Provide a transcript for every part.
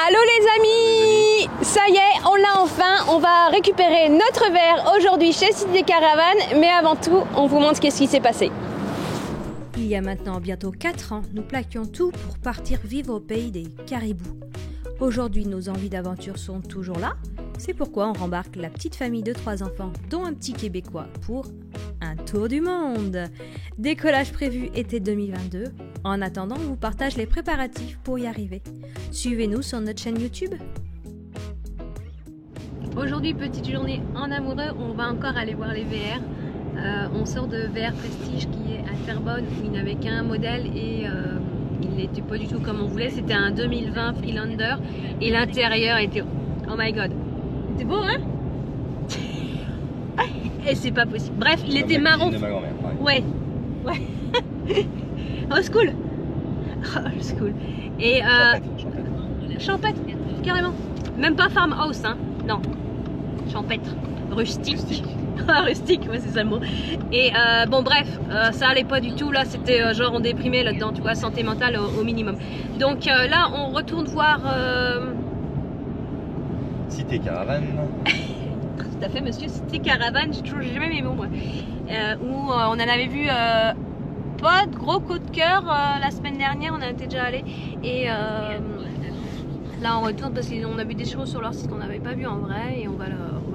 Allô les amis, ça y est, on l'a enfin, on va récupérer notre verre aujourd'hui chez Cité Caravane, mais avant tout, on vous montre qu'est-ce qui s'est passé. Il y a maintenant bientôt 4 ans, nous plaquions tout pour partir vivre au pays des caribous. Aujourd'hui, nos envies d'aventure sont toujours là, c'est pourquoi on rembarque la petite famille de 3 enfants, dont un petit Québécois, pour un tour du monde. Décollage prévu été 2022. En attendant, on vous partage les préparatifs pour y arriver. Suivez-nous sur notre chaîne YouTube. Aujourd'hui, petite journée en amoureux, on va encore aller voir les VR. On sort de VR Prestige qui est à Terrebonne où il n'avait qu'un modèle et il n'était pas du tout comme on voulait. C'était un 2020 Freelander et l'intérieur était... Oh my god! C'est beau, hein? Et c'est pas possible. Bref, il était marron. De ma grand-mère, ouais. Oh, school. Oh, school. Et champêtre, carrément. Même pas farmhouse, hein. Non. Champêtre. Rustique. Rustique, ouais, c'est ça le mot. Et bon, bref, ça allait pas du tout. Là, c'était genre on déprimait là-dedans, tu vois, santé mentale au minimum. Donc là, on retourne voir. Cité Caravane. Tout à fait, monsieur, Cité Caravane, j'ai jamais mes mots, moi. Où on en avait vu pas de gros coup de cœur la semaine dernière, on a été déjà allé. Et là, on retourne parce qu'on a vu des choses sur leur site qu'on n'avait pas vu en vrai. Et on va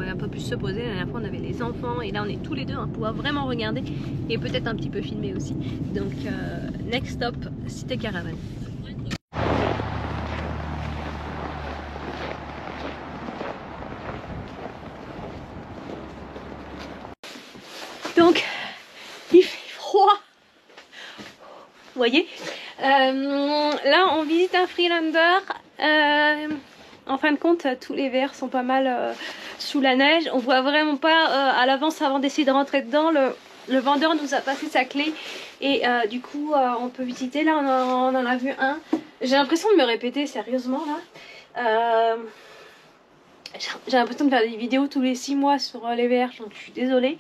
un peu plus se poser. La dernière fois, on avait les enfants. Et là, on est tous les deux à pouvoir vraiment regarder. Et peut-être un petit peu filmer aussi. Donc, next stop, Cité Caravane. Donc, il fait froid. Vous voyez, là on visite un Freelander. En fin de compte, tous les verres sont pas mal sous la neige. On voit vraiment pas à l'avance avant d'essayer de rentrer dedans. Le vendeur nous a passé sa clé et du coup on peut visiter. Là on en a vu un. J'ai l'impression de me répéter sérieusement là. J'ai l'impression de faire des vidéos tous les 6 mois sur les verres, donc je suis désolée.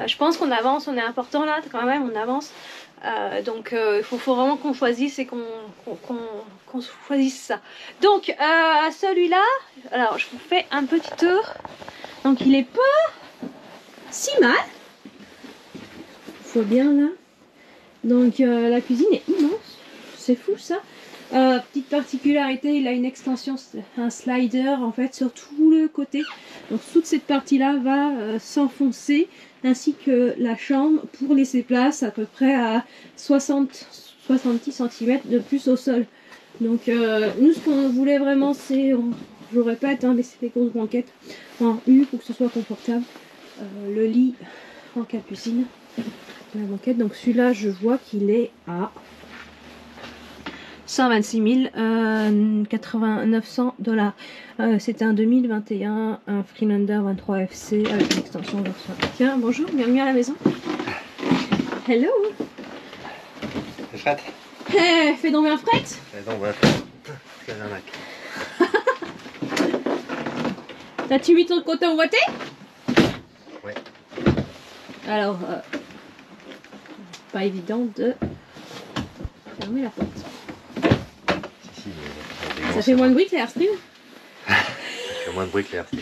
Je pense qu'on avance, on est important là quand même, on avance. Donc il faut vraiment qu'on choisisse et qu'on choisisse ça. Donc celui-là, alors je vous fais un petit tour. Donc il est pas si mal. Faut bien là. Donc la cuisine est immense, c'est fou ça. Petite particularité, il a une extension, un slider en fait sur tout le côté. Donc toute cette partie là va s'enfoncer, ainsi que la chambre pour laisser place à peu près à 60-70 cm de plus au sol. Donc nous ce qu'on voulait vraiment c'est, je le répète, hein, mais c'est des grosses banquettes en U pour que ce soit confortable. Le lit en capucine, la banquette. Donc celui-là je vois qu'il est à 126 900 $. C'était un 2021, un Freelander 23 FC avec une extension version. Tiens, bonjour, bienvenue à la maison. Hello. C'est fret. Hey, fais donc un fret. Fais donc un fret. T'as-tu mis ton coton ouaté? Ouais. Alors, pas évident de fermer la porte. Ça fait moins de bruit que l'Airstream. Ça fait moins de bruit que l'Airstream.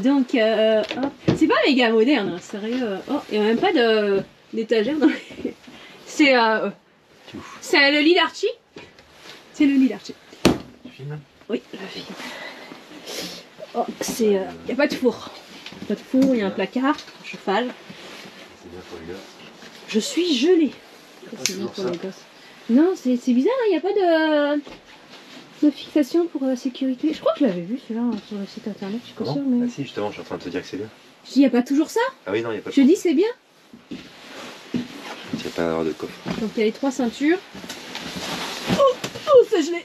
Donc, c'est pas méga moderne, hein, sérieux. Oh, il n'y a même pas d'étagère dans les... C'est le lit d'Archie. C'est le lit d'Archie. Tu filmes? Oui, je filme. Oh, c'est... il n'y a pas de four. Pas de four, il y a un placard, un cheval. C'est bien pour les gars. Je suis gelée. C'est bien pour les gosses. Non, c'est bizarre, il n'y a pas de fixation pour la sécurité. Je crois que je l'avais vu celui-là sur le site internet, je suis pas sûre. Mais... Ah si, justement, je suis en train de te dire que c'est bien. Je dis, il n'y a pas toujours ça? Ah oui, non, il n'y a pas de Je dis, c'est bien. Il n'y a pas d'avoir de coffre. Donc il y a les 3 ceintures. Oh, c'est gelé.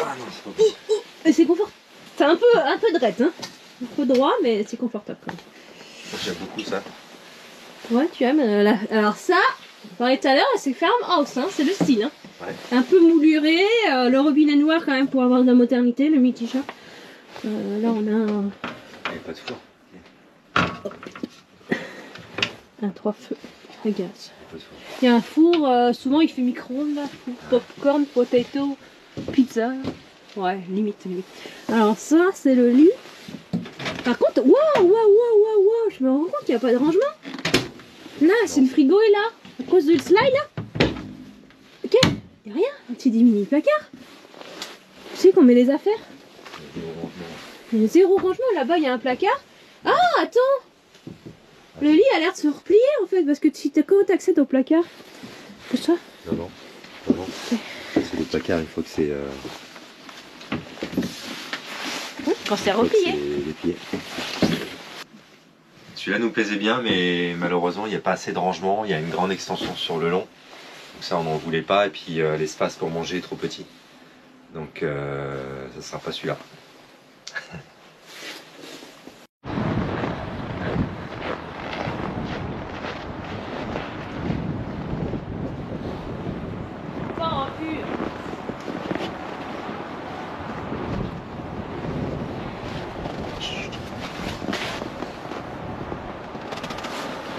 Ah non, c'est pas possible. Et c'est confortable. C'est un peu droit, hein. Un peu droit, mais c'est confortable quand même. J'aime beaucoup ça. Ouais, tu aimes. Alors ça, on parlait tout à l'heure, c'est farmhouse, hein, c'est le style. Hein. Ouais. Un peu mouluré, le robinet noir quand même pour avoir de la modernité, le multi-chat. Là on a un... Il n'y a pas de four. Un 3 feux à gaz. Pas de four. Il y a un four, souvent il fait micro-ondes là, four, popcorn, potato, pizza. Ouais, limite. Alors ça, c'est le lit. Par contre, waouh, je me rends compte qu'il n'y a pas de rangement. Là, c'est le frigo est là. À cause du slide là. Ok, il n'y a rien. Un petit mini placard. Tu sais qu'on met les affaires. Il y a zéro rangement. Là-bas, il y a un placard. Ah, attends. Le lit a l'air de se replier en fait. Parce que comment t'accèdes au placard? C'est ça? Non. C'est le placard, il faut que c'est... Quand c'est replié. Les pieds. Celui-là nous plaisait bien, mais malheureusement, il n'y a pas assez de rangement. Il y a une grande extension sur le long. Donc ça, on n'en voulait pas. Et puis, l'espace pour manger est trop petit. Donc, ça ne sera pas celui-là.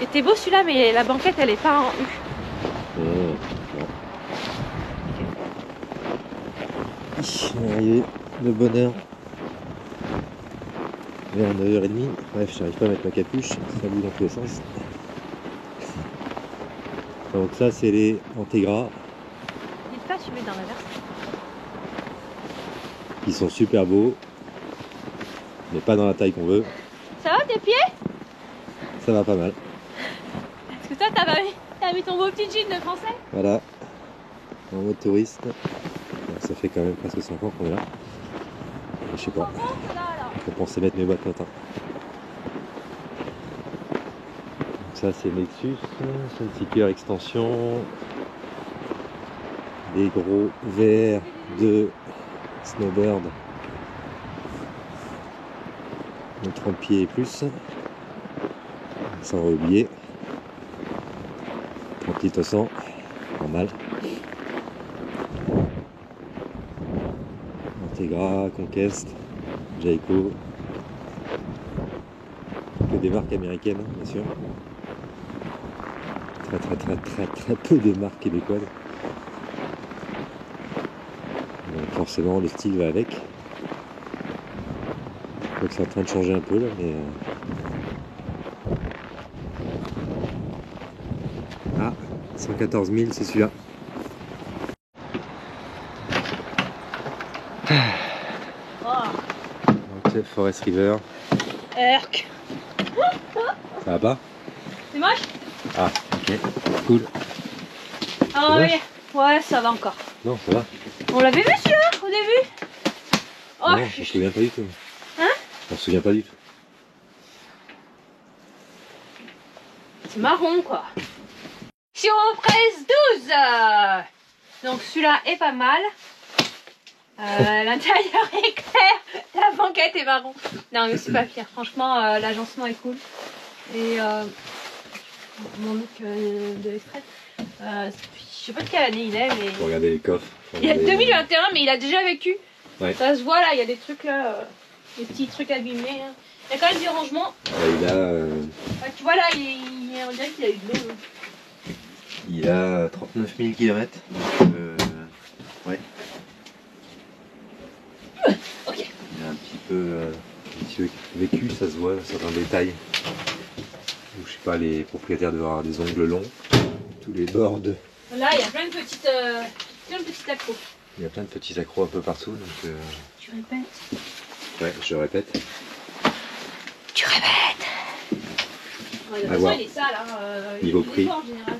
Et t'es beau celui-là, mais la banquette elle est pas en U. Non. On est arrivé de bonne heure. Vers 9h30. Bref, j'arrive pas à mettre ma capuche, ça bouge dans tous les sens. Donc ça c'est les Antegra. Dites pas, tu mets dans la verse. Ils sont super beaux, mais pas dans la taille qu'on veut. Ça va tes pieds? Ça va pas mal. Est-ce que toi t'as mis ton beau petit jean de français? Voilà, en mode touriste. Alors, ça fait quand même presque 5 ans qu'on est là. Je sais pas, je pensais mettre mes boîtes matin. Ça c'est Nexus, Sunseeker extension, des gros verres de Snowbird de 30 pieds et plus, ça on va oublier, 30 litres 100, normal. Integra, Conquest, Jayco, que des marques américaines bien sûr. Très peu de marques québécoises. Donc forcément le style va avec. Je crois que c'est en train de changer un peu là, mais... Ah, 114 000 c'est celui-là. Donc Forest River. Erk. Ça va pas? C'est moche? Ah, ok, cool. Ah oui, ouais, ça va encore. Non, ça va. On l'avait vu celui-là au début? Oh, Non, on se souvient pas du tout. Hein? On se souvient pas du tout. C'est marron quoi. Si on presse 12 donc celui-là est pas mal. L'intérieur est clair, la banquette est marron. Non mais c'est pas pire, franchement l'agencement est cool. Et mon look de l'extrait. Je sais pas de quelle année il est mais... Faut regarder les coffres. Il est 2021 mais il a déjà vécu. Ouais. Ça se voit là, il y a des trucs là, des petits trucs abîmés. Hein. Il y a quand même du rangement. Il a... Tu vois là, on dirait qu'il a eu de l'eau. Il a 39 000 km. Ouais. Ok. Il a un petit peu vécu, ça se voit dans certains détails. Où, je sais pas, les propriétaires doivent avoir des ongles longs. Tous les bords de... Là, il y a plein de petites accros. Il y a plein de petits accros un peu partout. Donc, Tu répètes. ouais, je répète. Tu répètes. Ouais, de toute façon, il est sale. Hein. Niveau il prix. est fort, en général.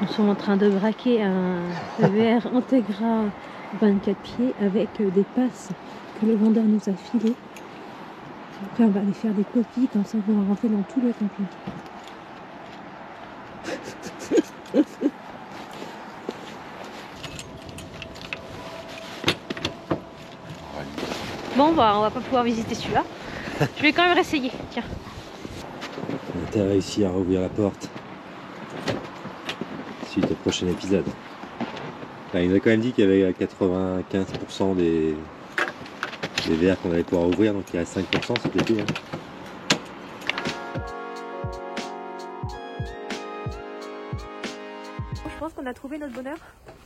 Nous sommes en train de braquer un VR Integra 24 pieds avec des passes que le vendeur nous a filées. Après, on va aller faire des copies, comme ça on va rentrer dans tout le camping. Bon, on va pas pouvoir visiter celui-là. Je vais quand même réessayer. Tiens. T'as réussi à rouvrir la porte. Suite au prochain épisode. Là, il nous a quand même dit qu'il y avait 95% des verres qu'on allait pouvoir ouvrir, donc il reste 5%, c'était tout. Hein. Je pense qu'on a trouvé notre bonheur.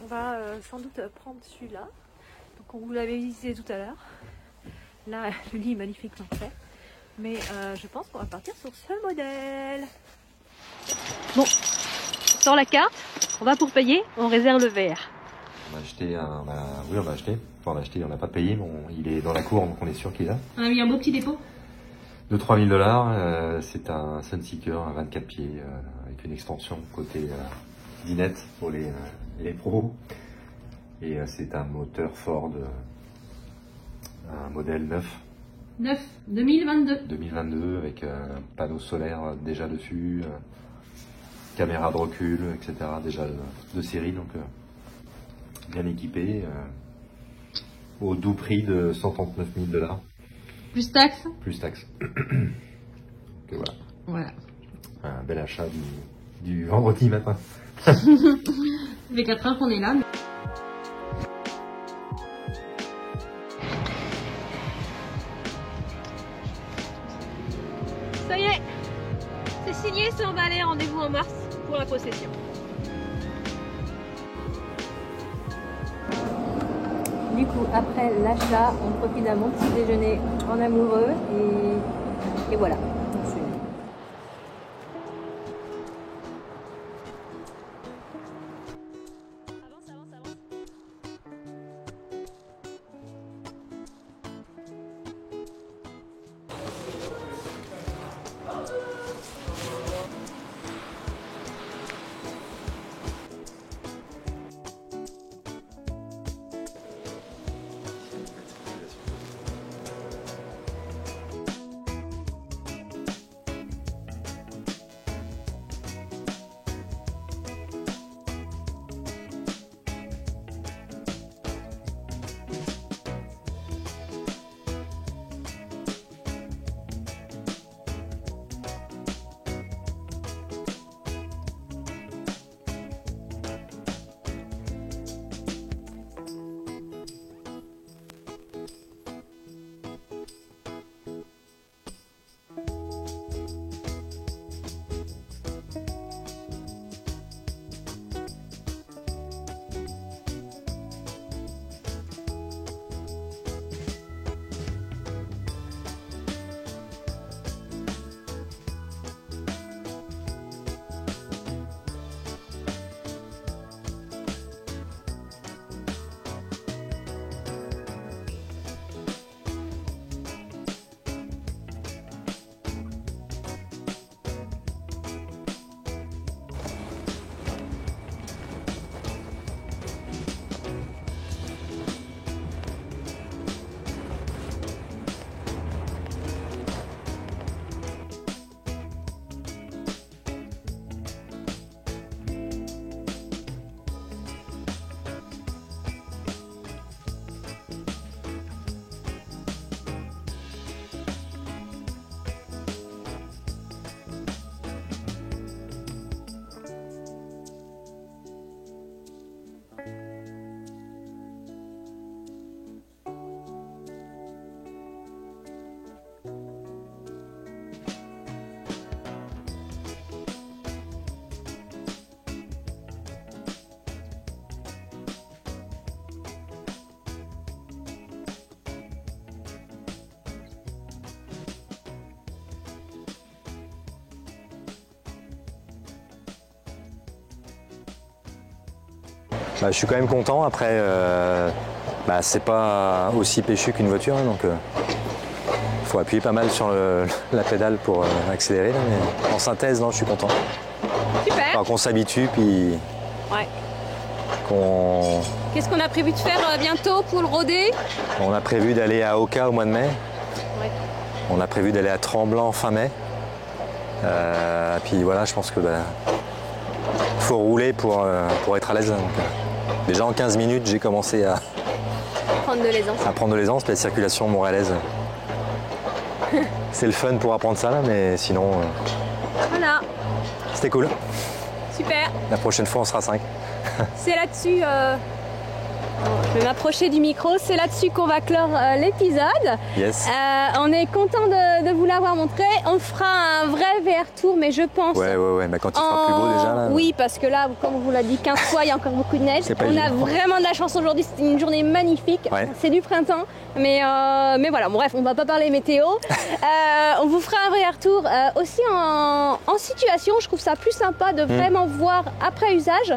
On va sans doute prendre celui-là. Donc on vous l'avait visité tout à l'heure. Là, le lit est magnifiquement fait. Mais je pense qu'on va partir sur ce modèle. Bon, sur la carte, on va pour payer, on réserve le verre. On a acheté un... oui, on a acheté. Enfin, on a acheté, on n'a pas payé, mais il est dans la cour, donc on est sûr qu'il est là. On a mis un beau petit dépôt. De 3 000 $. C'est un Sunseeker à 24 pieds avec une extension côté dinette pour les pros. Et c'est un moteur Ford, un modèle 9, 2022. 2022 avec un panneau solaire déjà dessus, caméra de recul, etc. déjà de série, donc bien équipé, au doux prix de 139 000 $. Plus taxe. Plus taxe. Donc voilà. Voilà. Un bel achat du vendredi matin. Ça fait 4 heures qu'on est là. Ça y est, c'est signé, c'est emballé, rendez-vous en mars pour la possession. Du coup, après l'achat, on profite d'un bon petit déjeuner en amoureux et voilà. Je suis quand même content. Après, c'est pas aussi péchu qu'une voiture, hein, donc il faut appuyer pas mal sur la pédale pour accélérer. Là, mais en synthèse, non, je suis content. Super. Enfin, qu'on s'habitue, puis Ouais. qu'on... Qu'est-ce qu'on a prévu de faire bientôt pour le roder? On a prévu d'aller à Oka au mois de mai. Ouais. On a prévu d'aller à Tremblant fin mai. Puis voilà, je pense que faut rouler pour être à l'aise. Donc, déjà en 15 minutes, j'ai commencé à Prendre de l'aisance. prendre de l'aisance, puis la circulation montréalaise. C'est le fun pour apprendre ça, là, mais sinon, Voilà. c'était cool. Super. La prochaine fois, on sera 5. C'est là-dessus Je vais m'approcher du micro, c'est là-dessus qu'on va clore l'épisode. Yes. On est content de vous l'avoir montré. On fera un vrai VR tour, mais je pense... Ouais, mais quand il sera plus beau déjà là. Oui, parce que là, comme on vous l'a dit 15 fois, il y a encore beaucoup de neige. On a vraiment de la chance aujourd'hui, c'était une journée magnifique. Ouais. C'est du printemps, mais voilà, bon, bref, on va pas parler météo. On vous fera un VR tour aussi en situation. Je trouve ça plus sympa de vraiment voir après usage.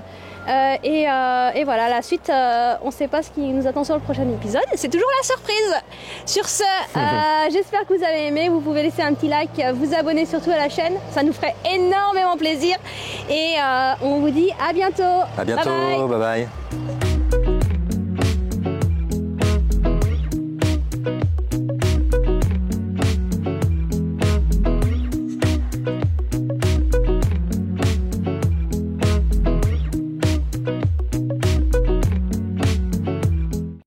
Et voilà, la suite, on ne sait pas ce qui nous attend sur le prochain épisode. C'est toujours la surprise. Sur ce, j'espère que vous avez aimé. Vous pouvez laisser un petit like, vous abonner surtout à la chaîne. Ça nous ferait énormément plaisir. Et on vous dit à bientôt. À bientôt, bye bye.